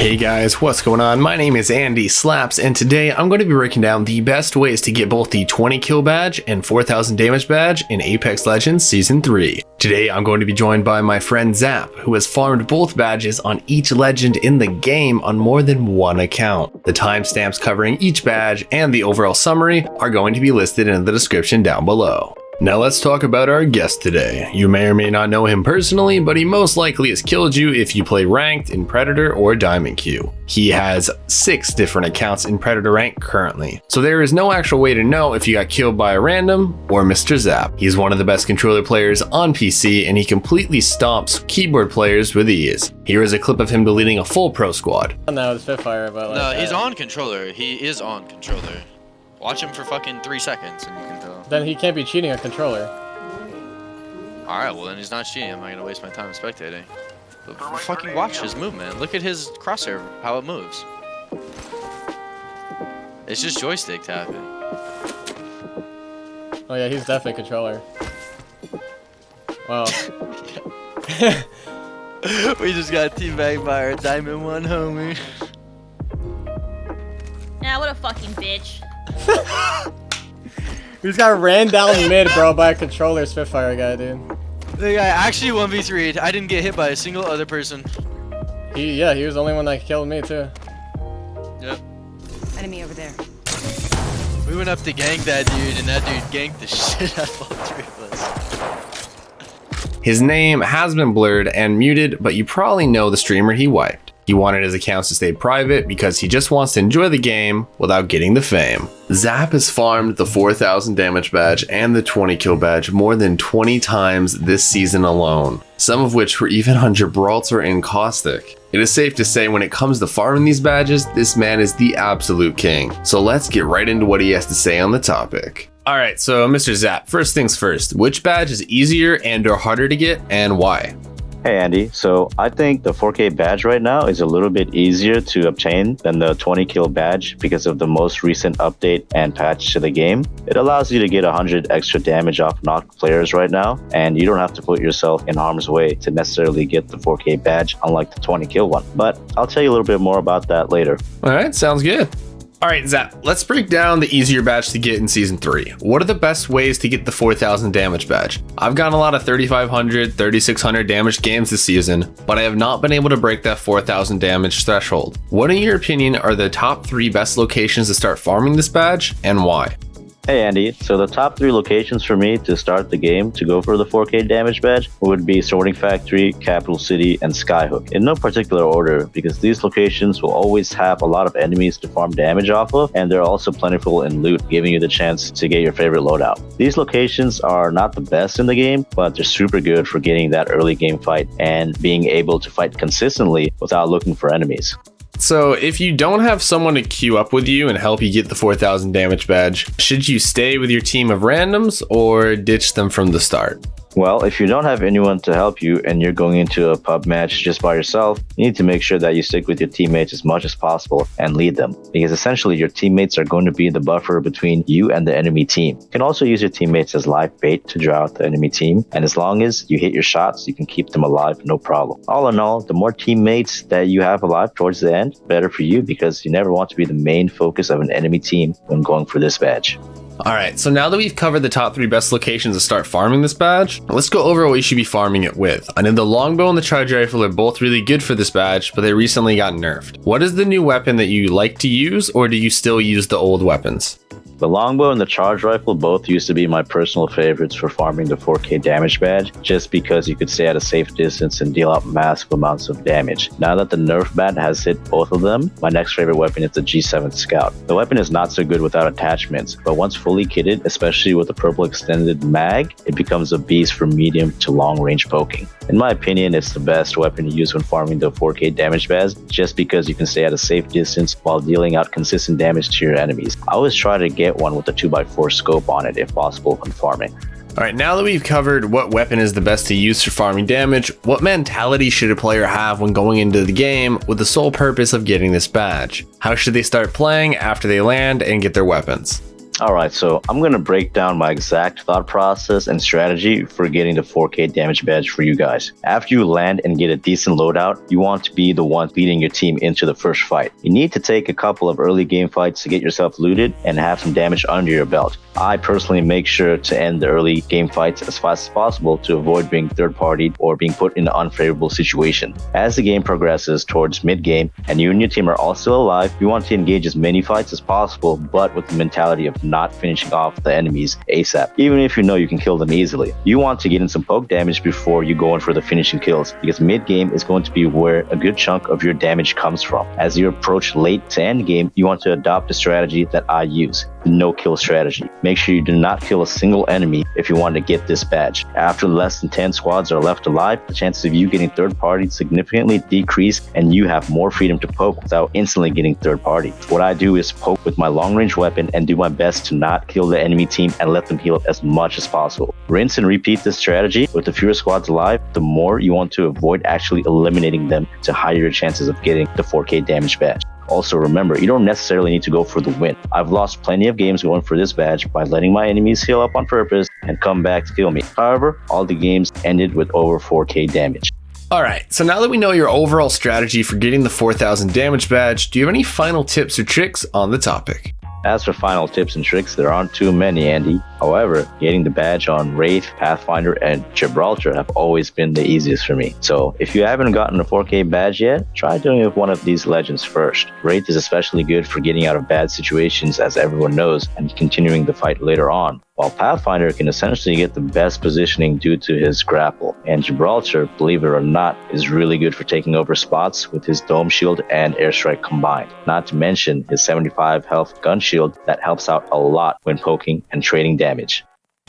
Hey guys, what's going on? My name is Andy Slaps, and today I'm going to be breaking down the best ways to get both the 20 kill badge and 4000 damage badge in Apex Legends Season 3. Today I'm going to be joined by my friend Zap, who has farmed both badges on each legend in the game on more than one account. The timestamps covering each badge and the overall summary are going to be listed in the description down below. Now let's talk about our guest today. You may or may not know him personally, but he most likely has killed you if you play ranked in Predator or Diamond Q. He has 6 different accounts in Predator rank currently, so there is no actual way to know if you got killed by a random or Mr. Zap. He's one of the best controller players on PC, and he completely stomps keyboard players with ease. Here is a clip of him deleting a full pro squad. No, it's Spitfire, but no, he's on controller. He is on controller. Watch him for fucking 3 seconds and you can tell. Then he can't be cheating a controller. Alright, well then he's not cheating. I'm not gonna waste my time spectating. But fucking watch his movement. Look at his crosshair, how it moves. It's just joystick tapping. Oh yeah, he's definitely controller. Wow. We just got teabagged by our Diamond 1 homie. Nah, what a fucking bitch. He just got ran down mid, bro, by a controller Spitfire guy, dude. The guy actually 1v3'd. I didn't get hit by a single other person. He was the only one that killed me too. Yep. Enemy over there. We went up to gank that dude, and that dude ganked the shit out of all 3 of us. His name has been blurred and muted, but you probably know the streamer he wiped. He wanted his accounts to stay private because he just wants to enjoy the game without getting the fame. Zap has farmed the 4000 damage badge and the 20 kill badge more than 20 times this season alone, some of which were even on Gibraltar and Caustic. It is safe to say when it comes to farming these badges, this man is the absolute king. So let's get right into what he has to say on the topic. Alright, so Mr. Zap, first things first, which badge is easier and or harder to get and why? Hey Andy, so I think the 4K badge right now is a little bit easier to obtain than the 20 kill badge because of the most recent update and patch to the game. It allows you to get 100 extra damage off knocked players right now, and you don't have to put yourself in harm's way to necessarily get the 4K badge, unlike the 20 kill one. But I'll tell you a little bit more about that later. Alright, sounds good. Alright Zap, let's break down the easier badge to get in Season 3. What are the best ways to get the 4000 damage badge? I've gotten a lot of 3500, 3600 damage games this season, but I have not been able to break that 4000 damage threshold. What in your opinion are the top 3 best locations to start farming this badge, and why? Hey Andy, so the top 3 locations for me to start the game to go for the 4K damage badge would be Sorting Factory, Capital City, and Skyhook. In no particular order, because these locations will always have a lot of enemies to farm damage off of, and they're also plentiful in loot, giving you the chance to get your favorite loadout. These locations are not the best in the game, but they're super good for getting that early game fight and being able to fight consistently without looking for enemies. So if you don't have someone to queue up with you and help you get the 4000 damage badge, should you stay with your team of randoms or ditch them from the start? Well, if you don't have anyone to help you and you're going into a pub match just by yourself, you need to make sure that you stick with your teammates as much as possible and lead them, because essentially your teammates are going to be the buffer between you and the enemy team. You can also use your teammates as live bait to draw out the enemy team, and as long as you hit your shots, you can keep them alive, no problem. All in all, the more teammates that you have alive towards the end, better for you, because you never want to be the main focus of an enemy team when going for this badge. Alright, so now that we've covered the top 3 best locations to start farming this badge, let's go over what you should be farming it with. I know the longbow and the charge rifle are both really good for this badge, but they recently got nerfed. What is the new weapon that you like to use, or do you still use the old weapons? The longbow and the charge rifle both used to be my personal favorites for farming the 4K damage badge, just because you could stay at a safe distance and deal out massive amounts of damage. Now that the nerf ban has hit both of them, my next favorite weapon is the G7 Scout. The weapon is not so good without attachments, but once fully kitted, especially with the purple extended mag, it becomes a beast for medium to long range poking. In my opinion, it's the best weapon to use when farming the 4K damage badge, just because you can stay at a safe distance while dealing out consistent damage to your enemies. I always try to get one with a 2x4 scope on it if possible when farming. Alright, now that we've covered what weapon is the best to use for farming damage, what mentality should a player have when going into the game with the sole purpose of getting this badge? How should they start playing after they land and get their weapons? Alright, so I'm going to break down my exact thought process and strategy for getting the 4K damage badge for you guys. After you land and get a decent loadout, you want to be the one leading your team into the first fight. You need to take a couple of early game fights to get yourself looted and have some damage under your belt. I personally make sure to end the early game fights as fast as possible to avoid being third-partied or being put in an unfavorable situation. As the game progresses towards mid-game and you and your team are all still alive, you want to engage as many fights as possible, but with the mentality of not finishing off the enemies ASAP, even if you know you can kill them easily. You want to get in some poke damage before you go in for the finishing kills, because mid-game is going to be where a good chunk of your damage comes from. As you approach late to end game, you want to adopt a strategy that I use, the no-kill strategy. Make sure you do not kill a single enemy if you want to get this badge. After less than 10 squads are left alive, the chances of you getting third-partied significantly decrease and you have more freedom to poke without instantly getting third-partied. What I do is poke with my long-range weapon and do my best to not kill the enemy team and let them heal up as much as possible. Rinse and repeat this strategy. With the fewer squads alive, the more you want to avoid actually eliminating them to higher your chances of getting the 4K damage badge. Also remember, you don't necessarily need to go for the win. I've lost plenty of games going for this badge by letting my enemies heal up on purpose and come back to kill me. However, all the games ended with over 4K damage. Alright, so now that we know your overall strategy for getting the 4000 damage badge, do you have any final tips or tricks on the topic? As for final tips and tricks, there aren't too many, Andy. However, getting the badge on Wraith, Pathfinder, and Gibraltar have always been the easiest for me. So if you haven't gotten a 4K badge yet, try doing it with one of these legends first. Wraith is especially good for getting out of bad situations, as everyone knows, and continuing the fight later on, while Pathfinder can essentially get the best positioning due to his grapple. And Gibraltar, believe it or not, is really good for taking over spots with his dome shield and airstrike combined. Not to mention his 75 health gun shield that helps out a lot when poking and trading damage.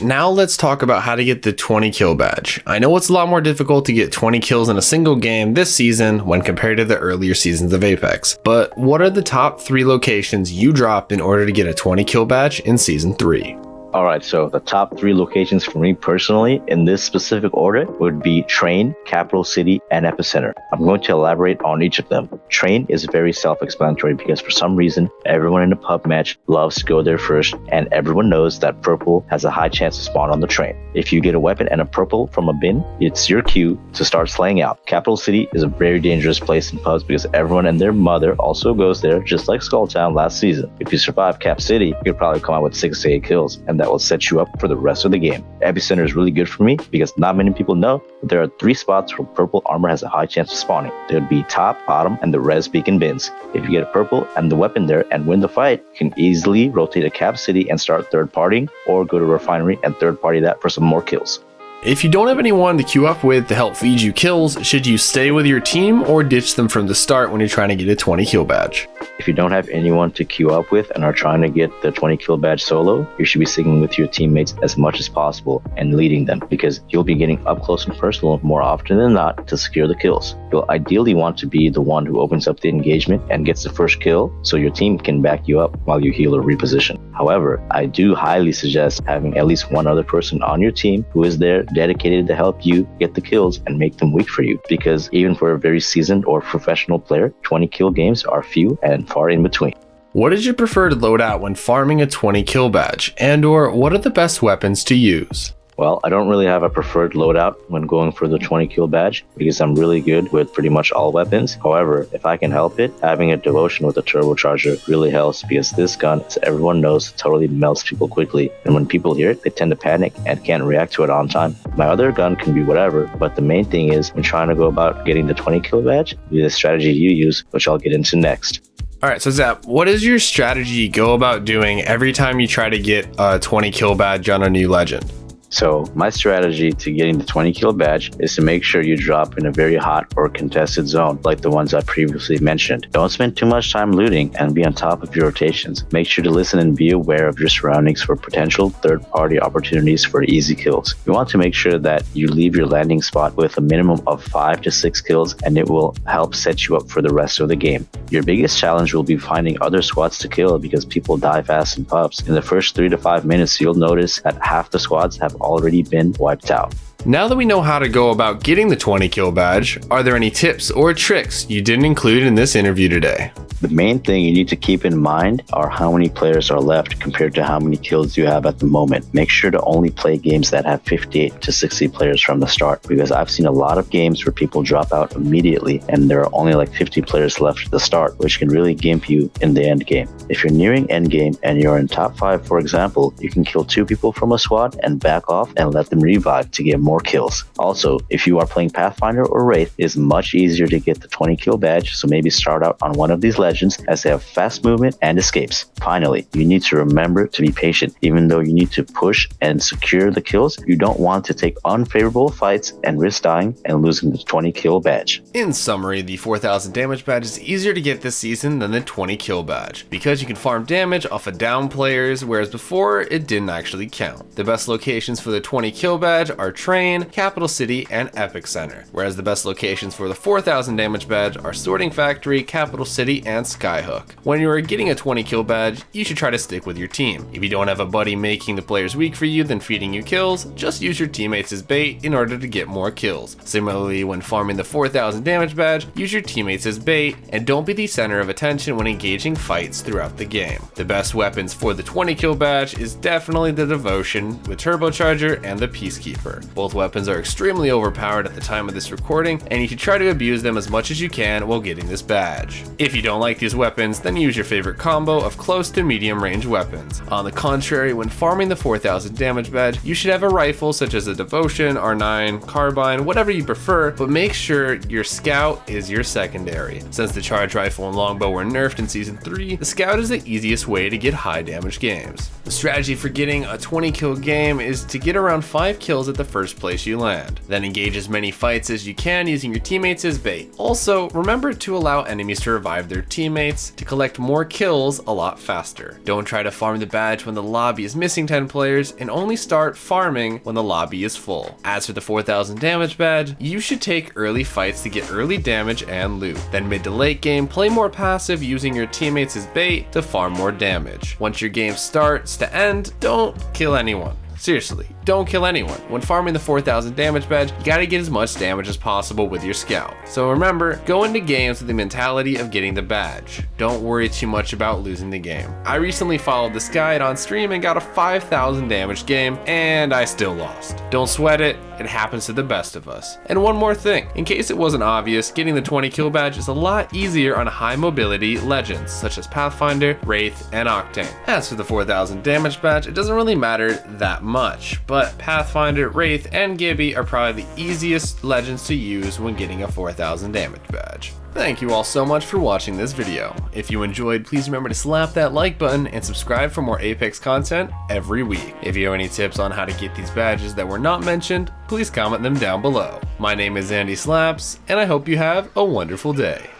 Now let's talk about how to get the 20 kill badge. I know it's a lot more difficult to get 20 kills in a single game this season when compared to the earlier seasons of Apex, but what are the top 3 locations you dropped in order to get a 20 kill badge in Season 3? Alright, so the top 3 locations for me personally in this specific order would be Train, Capital City, and Epicenter. I'm going to elaborate on each of them. Train is very self-explanatory because for some reason, everyone in a pub match loves to go there first, and everyone knows that purple has a high chance to spawn on the train. If you get a weapon and a purple from a bin, it's your cue to start slaying out. Capital City is a very dangerous place in pubs because everyone and their mother also goes there, just like Skulltown last season. If you survive Cap City, you could probably come out with 6 to 8 kills, and that will set you up for the rest of the game. Epicenter is really good for me because not many people know that there are 3 spots where purple armor has a high chance of spawning. There would be top, bottom, and the res beacon bins. If you get a purple and the weapon there and win the fight, you can easily rotate to Cap City and start third partying, or go to Refinery and third party that for some more kills. If you don't have anyone to queue up with to help feed you kills, should you stay with your team or ditch them from the start when you're trying to get a 20 kill badge? If you don't have anyone to queue up with and are trying to get the 20 kill badge solo, you should be sticking with your teammates as much as possible and leading them, because you'll be getting up close and personal more often than not to secure the kills. You'll ideally want to be the one who opens up the engagement and gets the first kill so your team can back you up while you heal or reposition. However, I do highly suggest having at least one other person on your team who is there dedicated to help you get the kills and make them wait for you, because even for a very seasoned or professional player, 20 kill games are few and far in between. What is your preferred loadout when farming a 20 kill badge, and or what are the best weapons to use? Well, I don't really have a preferred loadout when going for the 20 kill badge because I'm really good with pretty much all weapons. However, if I can help it, having a devotion with a turbocharger really helps because this gun, as everyone knows, totally melts people quickly. And when people hear it, they tend to panic and can't react to it on time. My other gun can be whatever, but the main thing is when trying to go about getting the 20 kill badge, be the strategy you use, which I'll get into next. Alright, so Zap, what is your strategy go about doing every time you try to get a 20 kill badge on a new legend? So my strategy to getting the 20 kill badge is to make sure you drop in a very hot or contested zone like the ones I previously mentioned. Don't spend too much time looting and be on top of your rotations. Make sure to listen and be aware of your surroundings for potential third-party opportunities for easy kills. You want to make sure that you leave your landing spot with a minimum of 5 to 6 kills, and it will help set you up for the rest of the game. Your biggest challenge will be finding other squads to kill because people die fast in pubs. In the first 3 to 5 minutes, you'll notice that half the squads have already been wiped out. Now that we know how to go about getting the 20 kill badge, are there any tips or tricks you didn't include in this interview today? The main thing you need to keep in mind are how many players are left compared to how many kills you have at the moment. Make sure to only play games that have 58 to 60 players from the start, because I've seen a lot of games where people drop out immediately and there are only like 50 players left at the start, which can really gimp you in the end game. If you're nearing end game and you're in top 5, for example, you can kill 2 people from a squad and back off and let them revive to get more kills. Also, if you are playing Pathfinder or Wraith, it's much easier to get the 20 kill badge, so maybe start out on one of these legends as they have fast movement and escapes. Finally, you need to remember to be patient. Even though you need to push and secure the kills, you don't want to take unfavorable fights and risk dying and losing the 20 kill badge. In summary, the 4000 damage badge is easier to get this season than the 20 kill badge, because you can farm damage off of down players, whereas before it didn't actually count. The best locations for the 20 kill badge are Train, Capital City, and Epic Center, whereas the best locations for the 4000 damage badge are Sorting Factory, Capital City, and Skyhook. When you are getting a 20 kill badge, you should try to stick with your team. If you don't have a buddy making the players weak for you then feeding you kills, just use your teammates as bait in order to get more kills. Similarly, when farming the 4000 damage badge, use your teammates as bait and don't be the center of attention when engaging fights throughout the game. The best weapons for the 20 kill badge is definitely the Devotion with Turbocharger and the Peacekeeper. Both weapons are extremely overpowered at the time of this recording, and you should try to abuse them as much as you can while getting this badge. If you don't like these weapons, then use your favorite combo of close to medium range weapons. On the contrary, when farming the 4000 damage badge, you should have a rifle such as a Devotion, R9, Carbine, whatever you prefer, but make sure your Scout is your secondary. Since the charge rifle and longbow were nerfed in Season 3, the Scout is the easiest way to get high damage games. The strategy for getting a 20 kill game is to get around 5 kills at the first place you land. Then engage as many fights as you can using your teammates as bait. Also, remember to allow enemies to revive their teammates to collect more kills a lot faster. Don't try to farm the badge when the lobby is missing 10 players, and only start farming when the lobby is full. As for the 4000 damage badge, you should take early fights to get early damage and loot. Then mid to late game, play more passive using your teammates as bait to farm more damage. Once your game starts to end, don't kill anyone. Seriously, don't kill anyone. When farming the 4000 damage badge, you gotta get as much damage as possible with your Scout. So remember, go into games with the mentality of getting the badge. Don't worry too much about losing the game. I recently followed this guide on stream and got a 5000 damage game, and I still lost. Don't sweat it, it happens to the best of us. And one more thing, in case it wasn't obvious, getting the 20 kill badge is a lot easier on high mobility legends, such as Pathfinder, Wraith, and Octane. As for the 4000 damage badge, it doesn't really matter that much, but Pathfinder, Wraith, and Gibby are probably the easiest legends to use when getting a 4000 damage badge. Thank you all so much for watching this video. If you enjoyed, please remember to slap that like button and subscribe for more Apex content every week. If you have any tips on how to get these badges that were not mentioned, please comment them down below. My name is Andy Slaps, and I hope you have a wonderful day.